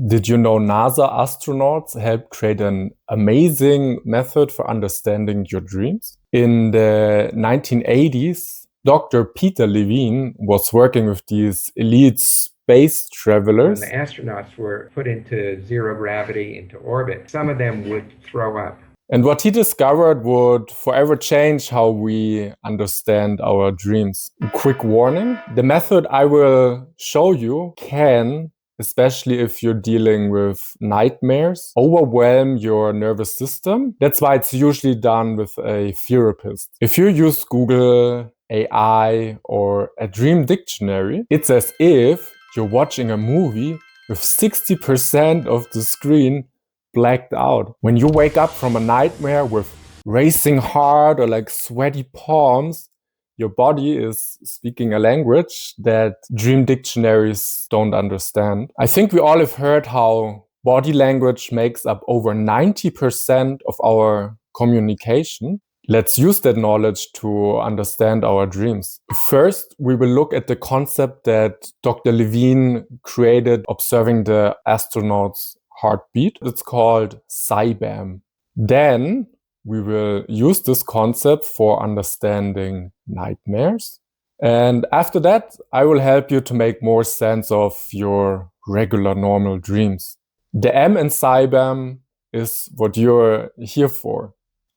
Did you know NASA astronauts helped create an amazing method for understanding your dreams? In the 1980s, Dr. Peter Levine was working with these elite space travelers. When the astronauts were put into zero gravity, into orbit, some of them would throw up. And what he discovered would forever change how we understand our dreams. Quick warning, the method I will show you can, especially if you're dealing with nightmares, overwhelm your nervous system. That's why it's usually done with a therapist. If you use Google, AI, or a dream dictionary, it's as if you're watching a movie with 60% of the screen blacked out. When you wake up from a nightmare with racing heart or like sweaty palms, your body is speaking a language that dream dictionaries don't understand. I think we all have heard how body language makes up over 90% of our communication. Let's use that knowledge to understand our dreams. First, we will look at the concept that Dr. Levine created observing the astronauts' heartbeat. It's called CybAM. Then we will use this concept for understanding nightmares. And after that, I will help you to make more sense of your regular normal dreams. The M in CybAM is what you're here for.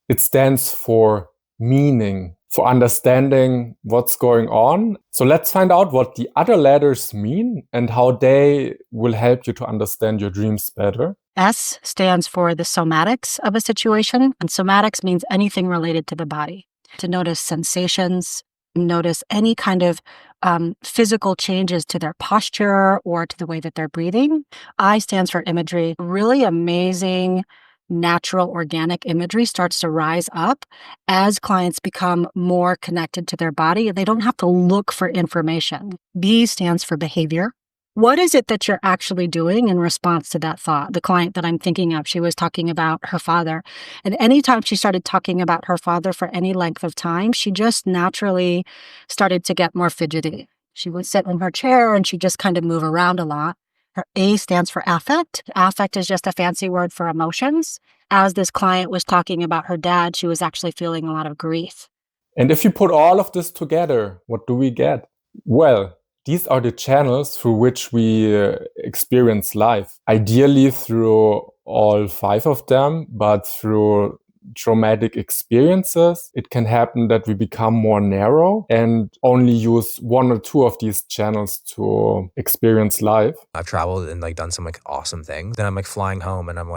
It stands for meaning, for understanding what's going on. So let's find out what the other letters mean and how they will help you to understand your dreams better. S stands for the somatics of a situation, and somatics means anything related to the body. To notice sensations, notice any kind of physical changes to their posture or to the way that they're breathing. I stands for imagery. Really amazing natural organic imagery starts to rise up as clients become more connected to their body and they don't have to look for information. B stands for behavior. What is it that you're actually doing in response to that thought? The client that I'm thinking of, she was talking about her father. And anytime she started talking about her father for any length of time, she just naturally started to get more fidgety. She would sit in her chair and she'd just kind of move around a lot. Her A stands for affect. Affect is just a fancy word for emotions. As this client was talking about her dad, she was actually feeling a lot of grief. And if you put all of this together, what do we get? Well, these are the channels through which we experience life. Ideally through all 5 of them, but through traumatic experiences, it can happen that we become more narrow and only use 1 or 2 of these channels to experience life. I've traveled and done some awesome things. Then I'm flying home and I'm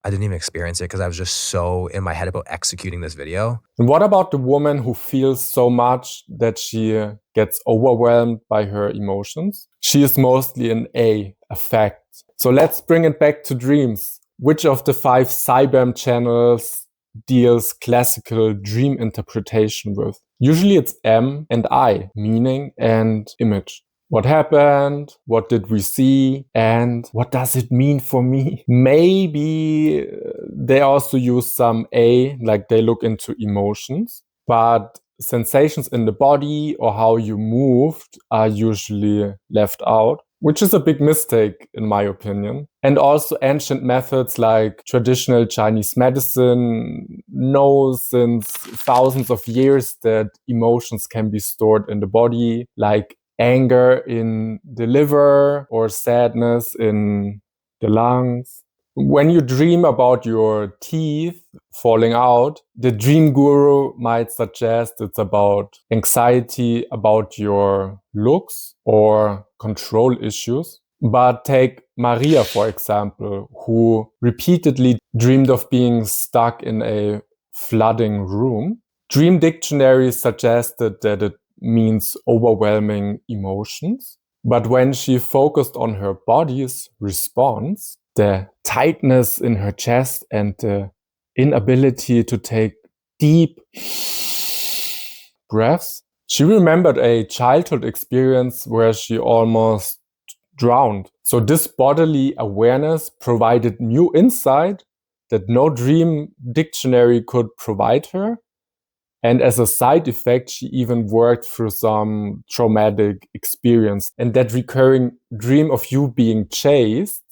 I didn't even experience it because I was just so in my head about executing this video. And what about the woman who feels so much that she gets overwhelmed by her emotions? She is mostly an A, affect. So let's bring it back to dreams. Which of the 5 CybAM channels deals classical dream interpretation with? Usually it's M and I, meaning and image. What happened? What did we see? And what does it mean for me? Maybe they also use some A, like they look into emotions, but sensations in the body or how you moved are usually left out, which is a big mistake in my opinion. And also ancient methods like traditional Chinese medicine know since thousands of years that emotions can be stored in the body, like anger in the liver or sadness in the lungs. When you dream about your teeth falling out, the dream guru might suggest it's about anxiety about your looks or control issues. But take Maria, for example, who repeatedly dreamed of being stuck in a flooding room. Dream dictionaries suggested that it means overwhelming emotions. But when she focused on her body's response, the tightness in her chest and the inability to take deep breaths, she remembered a childhood experience where she almost drowned. So this bodily awareness provided new insight that no dream dictionary could provide her. And as a side effect, she even worked through some traumatic experience. And that recurring dream of you being chased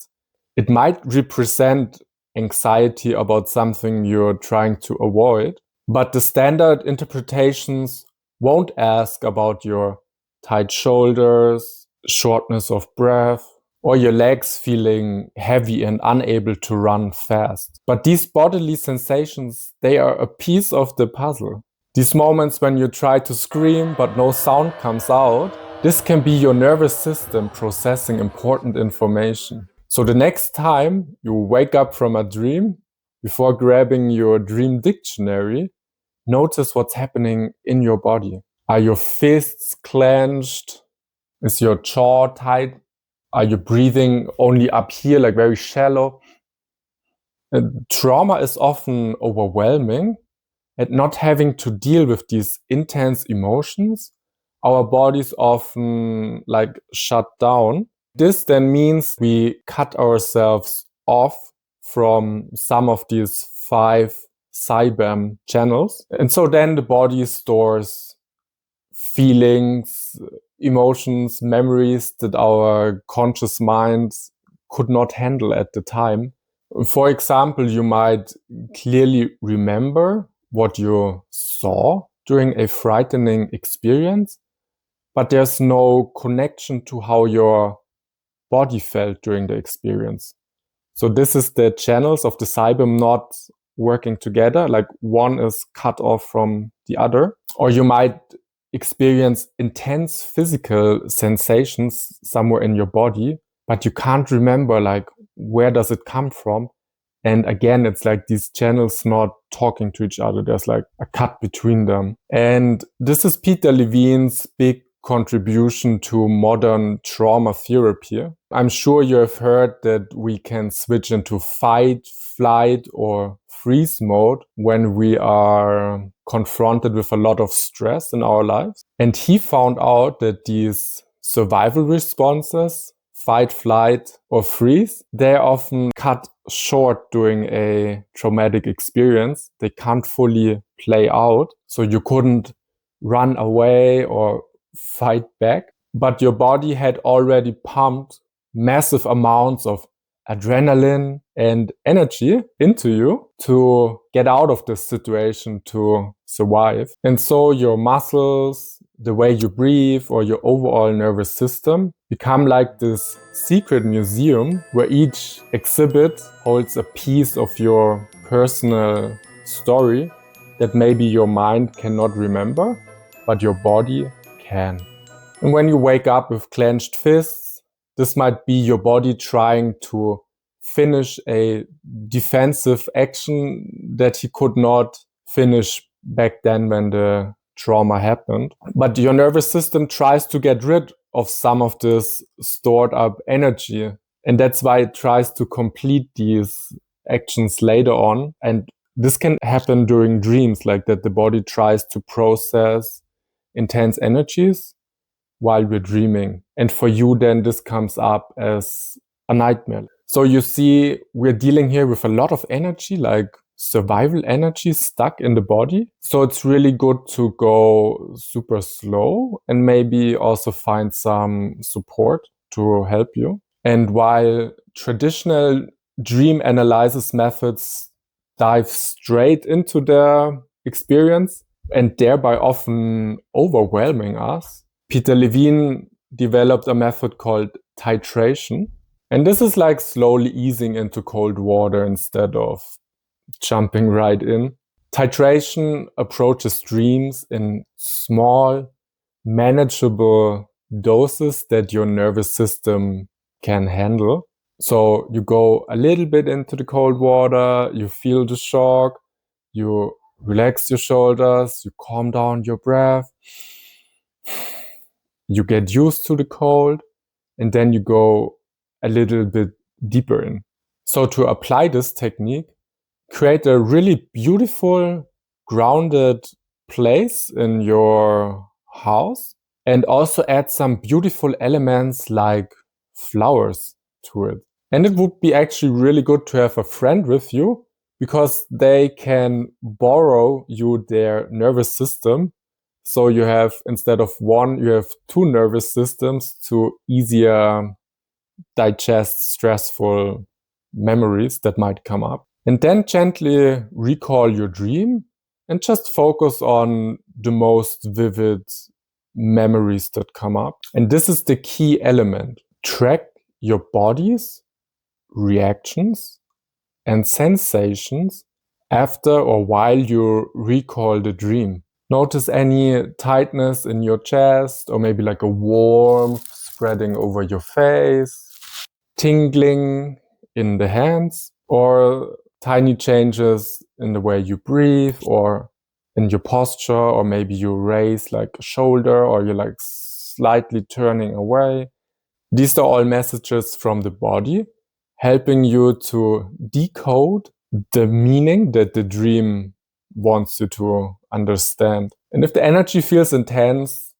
It might represent anxiety about something you're trying to avoid, but the standard interpretations won't ask about your tight shoulders, shortness of breath, or your legs feeling heavy and unable to run fast. But these bodily sensations, they are a piece of the puzzle. These moments when you try to scream but no sound comes out, this can be your nervous system processing important information. So the next time you wake up from a dream, before grabbing your dream dictionary, notice what's happening in your body. Are your fists clenched? Is your jaw tight? Are you breathing only up here, like very shallow? Trauma is often overwhelming, and not having to deal with these intense emotions, our bodies often like shut down. This then means we cut ourselves off from some of these 5 CBAM channels. And so then the body stores feelings, emotions, memories that our conscious minds could not handle at the time. For example, you might clearly remember what you saw during a frightening experience, but there's no connection to how your body felt during the experience. So this is the channels of the CBAM not working together, like one is cut off from the other. Or you might experience intense physical sensations somewhere in your body, but you can't remember like where does it come from. And again, it's like these channels not talking to each other. There's like a cut between them. And this is Peter Levine's big contribution to modern trauma therapy. I'm sure you have heard that we can switch into fight, flight, or freeze mode when we are confronted with a lot of stress in our lives. And he found out that these survival responses, fight, flight, or freeze, they're often cut short during a traumatic experience. They can't fully play out. So you couldn't run away or fight back, but your body had already pumped massive amounts of adrenaline and energy into you to get out of this situation, to survive. And so your muscles, the way you breathe, or your overall nervous system become like this secret museum where each exhibit holds a piece of your personal story that maybe your mind cannot remember, but your body can. And when you wake up with clenched fists, this might be your body trying to finish a defensive action that he could not finish back then when the trauma happened. But your nervous system tries to get rid of some of this stored up energy. And that's why it tries to complete these actions later on. And this can happen during dreams, like that the body tries to process intense energies while we're dreaming. And for you, then this comes up as a nightmare. So you see, we're dealing here with a lot of energy, like survival energy stuck in the body. So it's really good to go super slow and maybe also find some support to help you. And while traditional dream analysis methods dive straight into the experience and thereby often overwhelming us, Peter Levine developed a method called titration. And this is like slowly easing into cold water instead of jumping right in. Titration approaches dreams in small, manageable doses that your nervous system can handle. So you go a little bit into the cold water, you feel the shock, you relax your shoulders, you calm down your breath, you get used to the cold, and then you go a little bit deeper in. So to apply this technique, create a really beautiful, grounded place in your house and also add some beautiful elements like flowers to it. And it would be actually really good to have a friend with you because they can borrow you their nervous system. So you have, instead of one, you have 2 nervous systems to easier digest stressful memories that might come up. And then gently recall your dream and just focus on the most vivid memories that come up. And this is the key element. Track your body's reactions and sensations after or while you recall the dream. Notice any tightness in your chest, or maybe like a warmth spreading over your face, tingling in the hands, or tiny changes in the way you breathe or in your posture, or maybe you raise like a shoulder or you're like slightly turning away. These are all messages from the body helping you to decode the meaning that the dream wants you to understand. And if the energy feels intense,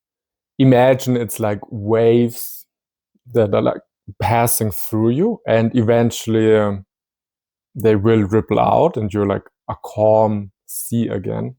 imagine it's like waves that are like passing through you, and eventually they will ripple out and you're like a calm sea again.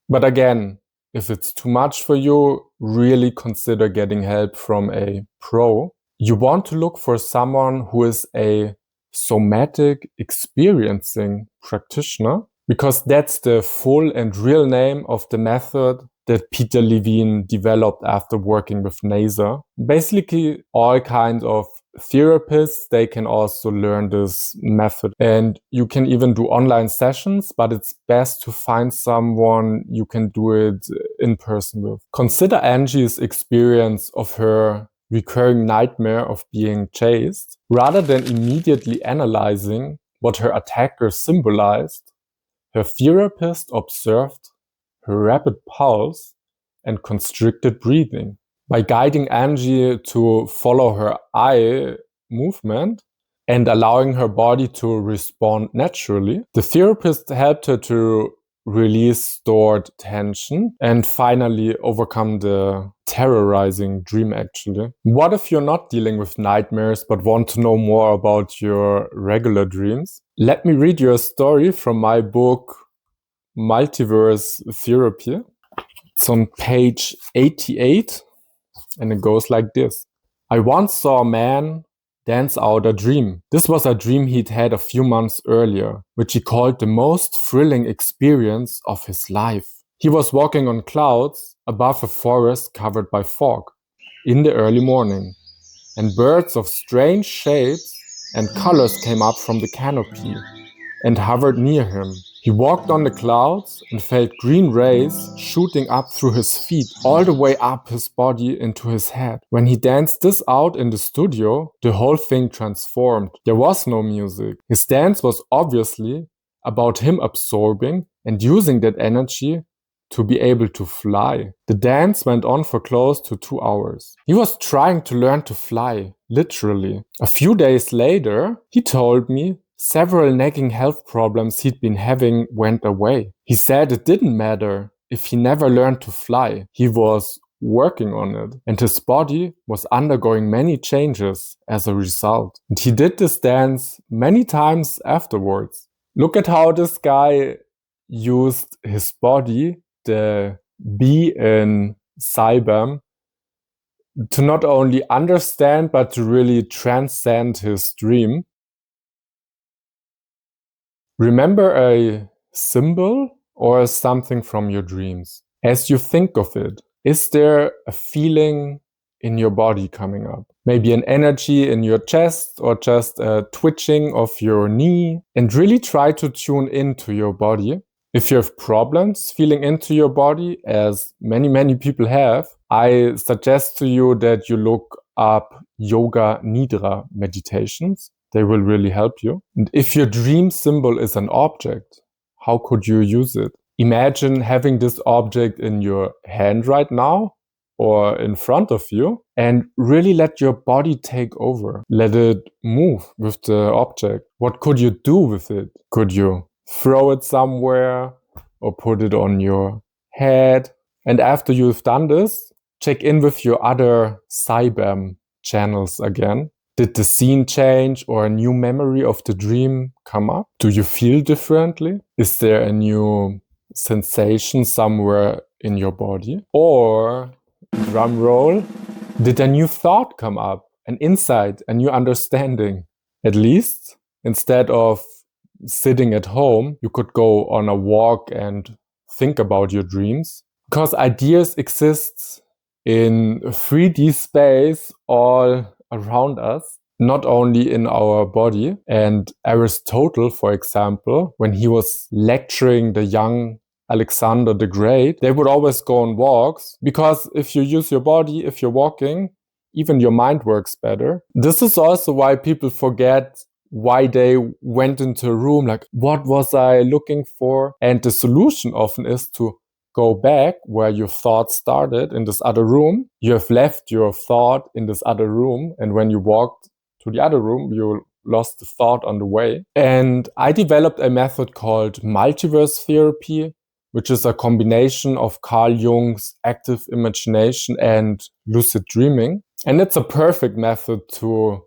But again, if it's too much for you, really consider getting help from a pro. You want to look for someone who is a somatic experiencing practitioner, because that's the full and real name of the method that Peter Levine developed after working with NASA. Basically, all kinds of therapists, they can also learn this method. And you can even do online sessions, but it's best to find someone you can do it in person with. Consider Angie's experience of her recurring nightmare of being chased. Rather than immediately analyzing what her attacker symbolized, her therapist observed her rapid pulse and constricted breathing. By guiding Angie to follow her eye movement and allowing her body to respond naturally, the therapist helped her to release stored tension and finally overcome the terrorizing dream actually. What if you're not dealing with nightmares but want to know more about your regular dreams? Let me read you a story from my book, Multiverse Therapy. It's on page 88 and it goes like this. I once saw a man dance out a dream. This was a dream he'd had a few months earlier, which he called the most thrilling experience of his life. He was walking on clouds above a forest covered by fog in the early morning, and birds of strange shapes and colors came up from the canopy and hovered near him. He walked on the clouds and felt green rays shooting up through his feet, all the way up his body into his head. When he danced this out in the studio, the whole thing transformed. There was no music. His dance was obviously about him absorbing and using that energy to be able to fly. The dance went on for close to 2 hours. He was trying to learn to fly, literally. A few days later, he told me several nagging health problems he'd been having went away. He said it didn't matter if he never learned to fly. He was working on it, and his body was undergoing many changes as a result. And he did this dance many times afterwards. Look at how this guy used his body, the B in Cybam, to not only understand but to really transcend his dream. Remember a symbol or something from your dreams. As you think of it, is there a feeling in your body coming up? Maybe an energy in your chest or just a twitching of your knee? And really try to tune into your body. If you have problems feeling into your body, as many people have, I suggest to you that you look up Yoga Nidra meditations. They will really help you. And if your dream symbol is an object, how could you use it? Imagine having this object in your hand right now or in front of you, and really let your body take over. Let it move with the object. What could you do with it? Could you throw it somewhere or put it on your head? And after you've done this, check in with your other Cybam channels again. Did the scene change or a new memory of the dream come up? Do you feel differently? Is there a new sensation somewhere in your body? Or, drum roll, did a new thought come up, an insight, a new understanding? At least instead of sitting at home, you could go on a walk and think about your dreams. Because ideas exist in 3D space all around us, not only in our body. And Aristotle, for example, when he was lecturing the young Alexander the Great, they would always go on walks, because if you use your body, if you're walking, even your mind works better. This is also why people forget why they went into a room, like, what was I looking for? And the solution often is to go back where your thought started, in this other room. You have left your thought in this other room, and when you walked to the other room, you lost the thought on the way. And I developed a method called multiverse therapy, which is a combination of Carl Jung's active imagination and lucid dreaming. And it's a perfect method to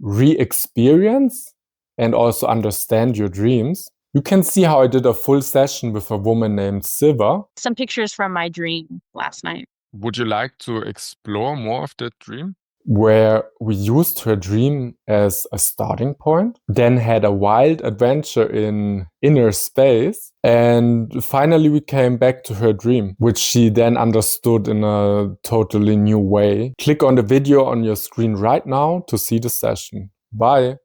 re-experience and also understand your dreams. You can see how I did a full session with a woman named Siva. Some pictures from my dream last night. Would you like to explore more of that dream? Where we used her dream as a starting point, then had a wild adventure in inner space, and finally we came back to her dream, which she then understood in a totally new way. Click on the video on your screen right now to see the session. Bye.